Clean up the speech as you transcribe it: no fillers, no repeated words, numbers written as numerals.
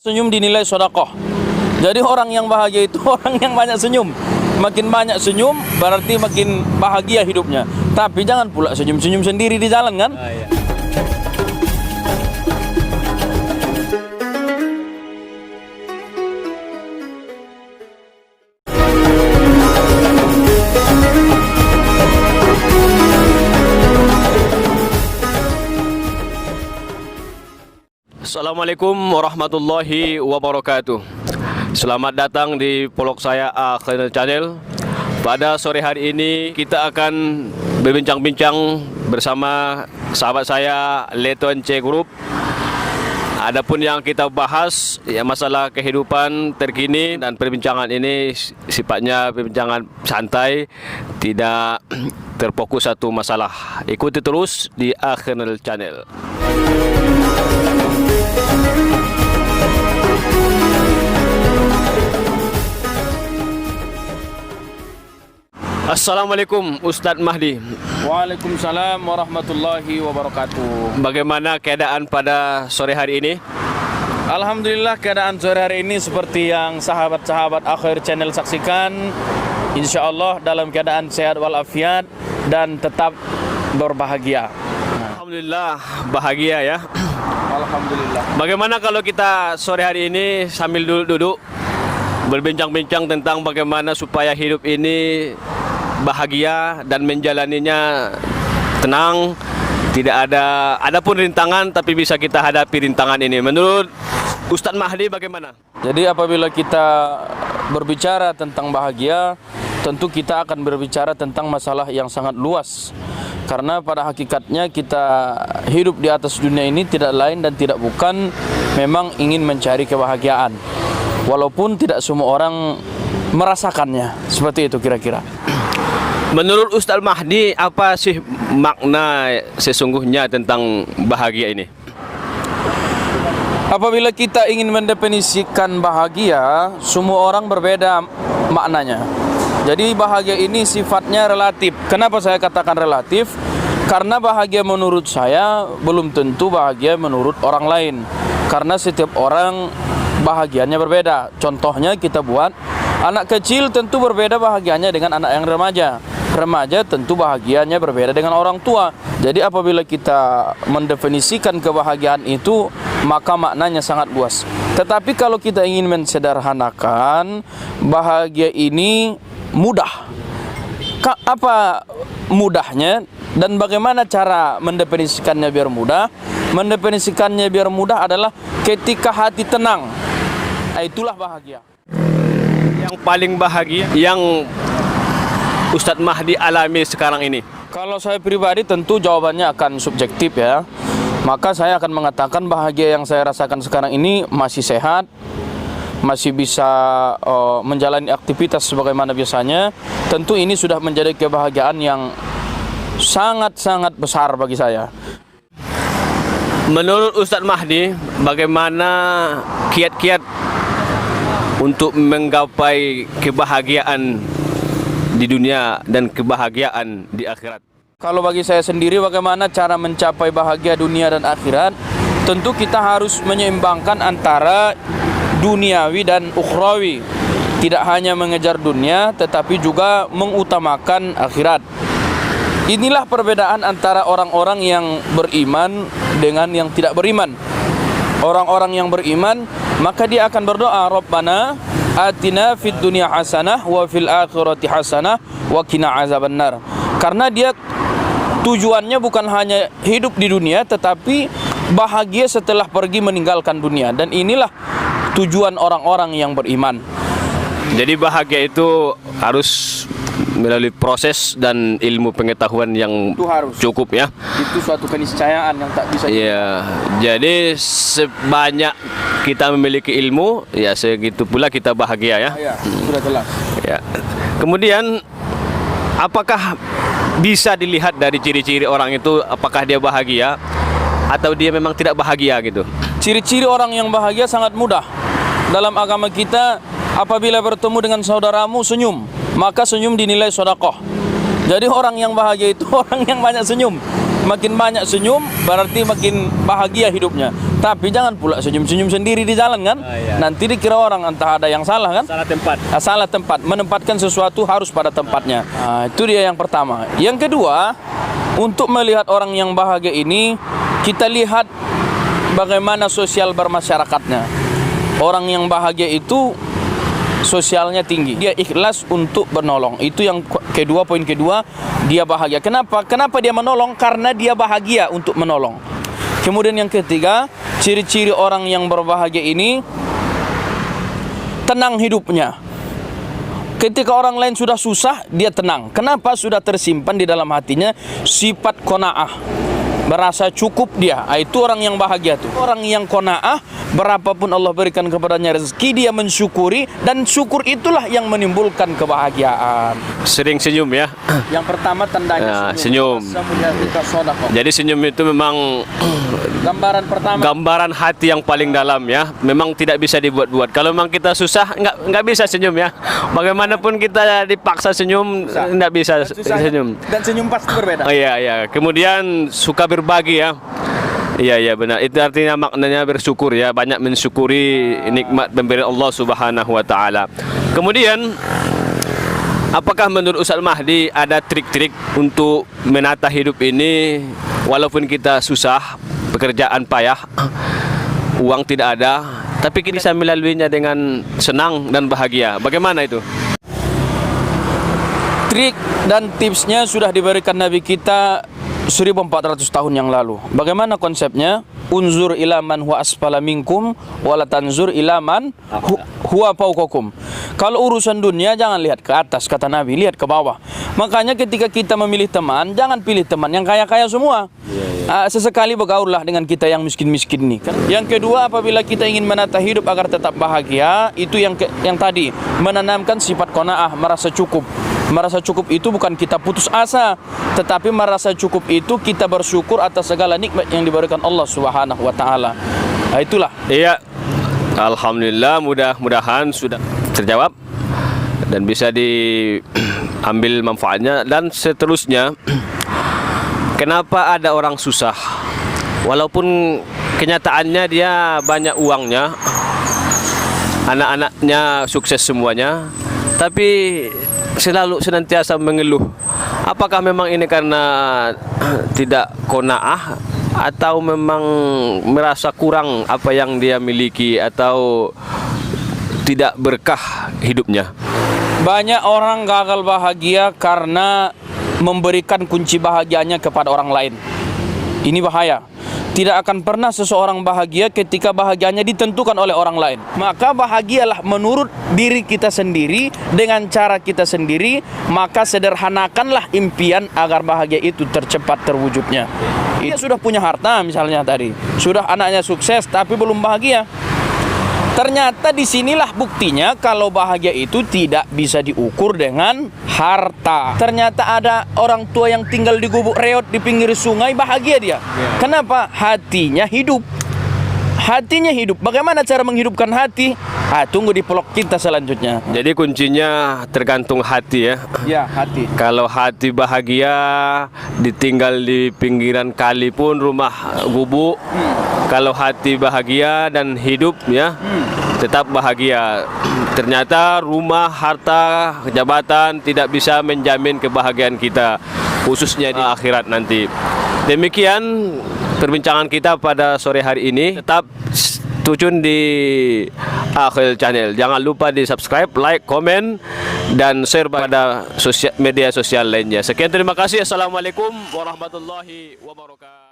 Senyum dinilai sedekah. Jadi orang yang bahagia itu orang yang banyak senyum. Makin banyak senyum berarti makin bahagia hidupnya. Tapi jangan pula senyum-senyum sendiri di jalan kan? Iya. Assalamualaikum warahmatullahi wabarakatuh. Selamat datang di vlog saya Akhir Channel. Pada sore hari ini kita akan berbincang-bincang bersama sahabat saya Leton C Group. Adapun yang kita bahas ya masalah kehidupan terkini, dan perbincangan ini sifatnya perbincangan santai, tidak terfokus satu masalah. Ikuti terus di Akhir Channel. Assalamualaikum Ustadz Mahdi. Waalaikumsalam warahmatullahi wabarakatuh. Bagaimana keadaan pada sore hari ini? Alhamdulillah keadaan sore hari ini seperti yang sahabat-sahabat Akhir Channel saksikan. Insya Allah dalam keadaan sehat walafiat dan tetap berbahagia. Alhamdulillah bahagia ya. Alhamdulillah. Bagaimana kalau kita sore hari ini sambil duduk berbincang-bincang tentang bagaimana supaya hidup ini bahagia dan menjalaninya tenang, tidak ada pun rintangan tapi bisa kita hadapi rintangan ini. Menurut Ustadz Mahdi bagaimana? Jadi apabila kita berbicara tentang bahagia, tentu kita akan berbicara tentang masalah yang sangat luas. Karena pada hakikatnya kita hidup di atas dunia ini tidak lain dan tidak bukan memang ingin mencari kebahagiaan. Walaupun tidak semua orang merasakannya. Seperti itu kira-kira. Menurut Ustadz Mahdi, apa sih makna sesungguhnya tentang bahagia ini? Apabila kita ingin mendefinisikan bahagia, semua orang berbeda maknanya. Jadi bahagia ini sifatnya relatif. Kenapa saya katakan relatif? Karena bahagia menurut saya belum tentu bahagia menurut orang lain. Karena setiap orang bahagianya berbeda. Contohnya kita buat anak kecil tentu berbeda bahagianya dengan anak yang remaja. Remaja tentu bahagianya berbeda dengan orang tua. Jadi apabila kita mendefinisikan kebahagiaan itu, maka maknanya sangat luas. Tetapi kalau kita ingin mensederhanakan, bahagia ini mudah. Apa mudahnya dan bagaimana cara mendefinisikannya biar mudah? Mendefinisikannya biar mudah adalah ketika hati tenang. Itulah bahagia. Yang paling bahagia yang Ustadz Mahdi alami sekarang ini? Kalau saya pribadi tentu jawabannya akan subjektif ya. Maka saya akan mengatakan bahagia yang saya rasakan sekarang ini masih sehat, masih bisa menjalani aktivitas sebagaimana biasanya. Tentu ini sudah menjadi kebahagiaan yang sangat-sangat besar bagi saya. Menurut Ustadz Mahdi, bagaimana kiat-kiat untuk menggapai kebahagiaan di dunia dan kebahagiaan di akhirat? Kalau bagi saya sendiri, bagaimana cara mencapai bahagia dunia dan akhirat? Tentu kita harus menyeimbangkan antara duniawi dan ukhrawi. Tidak hanya mengejar dunia, tetapi juga mengutamakan akhirat. Inilah perbedaan antara orang-orang yang beriman dengan yang tidak beriman. Orang-orang yang beriman, maka dia akan berdoa, Rabbana atina fid dunya hasanah wa fil akhirati hasanah wa qina azabannar. Karena dia tujuannya bukan hanya hidup di dunia, tetapi bahagia setelah pergi meninggalkan dunia. Dan inilah tujuan orang-orang yang beriman. Jadi bahagia itu harus melalui proses dan ilmu pengetahuan yang cukup ya. Itu suatu keniscayaan yang tak bisa. Iya. Jadi sebanyak kita memiliki ilmu, ya segitu pula kita bahagia ya. Ya, sudah jelas. Ya. Kemudian apakah bisa dilihat dari ciri-ciri orang itu apakah dia bahagia atau dia memang tidak bahagia gitu? Ciri-ciri orang yang bahagia sangat mudah. Dalam agama kita, apabila bertemu dengan saudaramu senyum, maka senyum dinilai sedekah. Jadi orang yang bahagia itu orang yang banyak senyum. makin banyak senyum berarti makin bahagia hidupnya. Tapi jangan pula senyum-senyum sendiri di jalan kan. Nanti dikira orang entah ada yang salah kan. Salah tempat. Salah tempat. Menempatkan sesuatu harus pada tempatnya. Itu dia yang pertama. Yang kedua, untuk melihat orang yang bahagia ini, kita lihat bagaimana sosial bermasyarakatnya. Orang yang bahagia itu sosialnya tinggi. Dia ikhlas untuk menolong. Itu yang kedua, poin kedua, dia bahagia. Kenapa? Kenapa dia menolong? Karena dia bahagia untuk menolong. Kemudian yang ketiga, ciri-ciri orang yang berbahagia ini tenang hidupnya. Ketika orang lain sudah susah, dia tenang. Kenapa? Sudah tersimpan di dalam hatinya sifat qanaah. Merasa cukup dia. Itu orang yang bahagia tuh. Orang yang qanaah, berapapun Allah berikan kepadanya rezeki, dia mensyukuri, dan syukur itulah yang menimbulkan kebahagiaan. Sering senyum ya. Yang pertama tandanya senyum. Jadi senyum itu memang gambaran pertama. Gambaran hati yang paling dalam ya. Memang tidak bisa dibuat-buat. Kalau memang kita susah, nggak bisa senyum ya. Bagaimanapun kita dipaksa senyum, nggak bisa senyum. Dan senyum pasti berbeda. Oh iya iya. Kemudian suka berbagi ya. Iya benar. Itu artinya maknanya bersyukur ya, banyak mensyukuri nikmat pemberian Allah Subhanahu wa taala. Kemudian apakah menurut Ustaz Mahdi ada trik-trik untuk menata hidup ini walaupun kita susah, pekerjaan payah, uang tidak ada, tapi kita bisa melaluinya dengan senang dan bahagia. Bagaimana itu? Trik dan tipsnya sudah diberikan Nabi kita 1400 tahun yang lalu. Bagaimana konsepnya? Unzur ila man huwa asfala minkum wala tanzur ila man huwa fawqakum. Kalau urusan dunia jangan lihat ke atas, kata Nabi, lihat ke bawah. Makanya ketika kita memilih teman, jangan pilih teman yang kaya-kaya semua. Sesekali bergaullah dengan kita yang miskin-miskin nih kan. Yang kedua, apabila kita ingin menata hidup agar tetap bahagia, itu yang tadi, menanamkan sifat qanaah, merasa cukup. Merasa cukup itu bukan kita putus asa, tetapi merasa cukup itu kita bersyukur atas segala nikmat yang diberikan Allah Subhanahu wa taala. Itulah. Iya. Alhamdulillah, mudah-mudahan sudah terjawab dan bisa diambil manfaatnya. Dan seterusnya, kenapa ada orang susah walaupun kenyataannya dia banyak uangnya, anak-anaknya sukses semuanya, tapi selalu senantiasa mengeluh? Apakah memang ini karena tidak qanaah atau memang merasa kurang apa yang dia miliki atau tidak berkah hidupnya? Banyak orang gagal bahagia karena memberikan kunci bahagianya kepada orang lain. Ini bahaya. Tidak akan pernah seseorang bahagia ketika bahagianya ditentukan oleh orang lain. Maka bahagialah menurut diri kita sendiri, dengan cara kita sendiri. Maka sederhanakanlah impian agar bahagia itu tercepat terwujudnya. Dia sudah punya harta misalnya tadi, sudah anaknya sukses tapi belum bahagia. Ternyata disinilah buktinya kalau bahagia itu tidak bisa diukur dengan harta. Ternyata ada orang tua yang tinggal di gubuk reot di pinggir sungai, bahagia dia. Kenapa? Hatinya hidup. Hatinya hidup. Bagaimana cara menghidupkan hati? Tunggu di vlog kita selanjutnya. Jadi kuncinya tergantung hati ya. Ya, hati. Kalau hati bahagia, ditinggal di pinggiran kali pun rumah gubuk. Kalau hati bahagia dan hidup ya, tetap bahagia. Ternyata rumah, harta, jabatan tidak bisa menjamin kebahagiaan kita, khususnya di akhirat nanti. Demikian perbincangan kita pada sore hari ini. Tetap tune di Akhil Channel. Jangan lupa di subscribe, like, komen, dan share pada media sosial lainnya. Sekian, terima kasih. Assalamualaikum warahmatullahi wabarakatuh.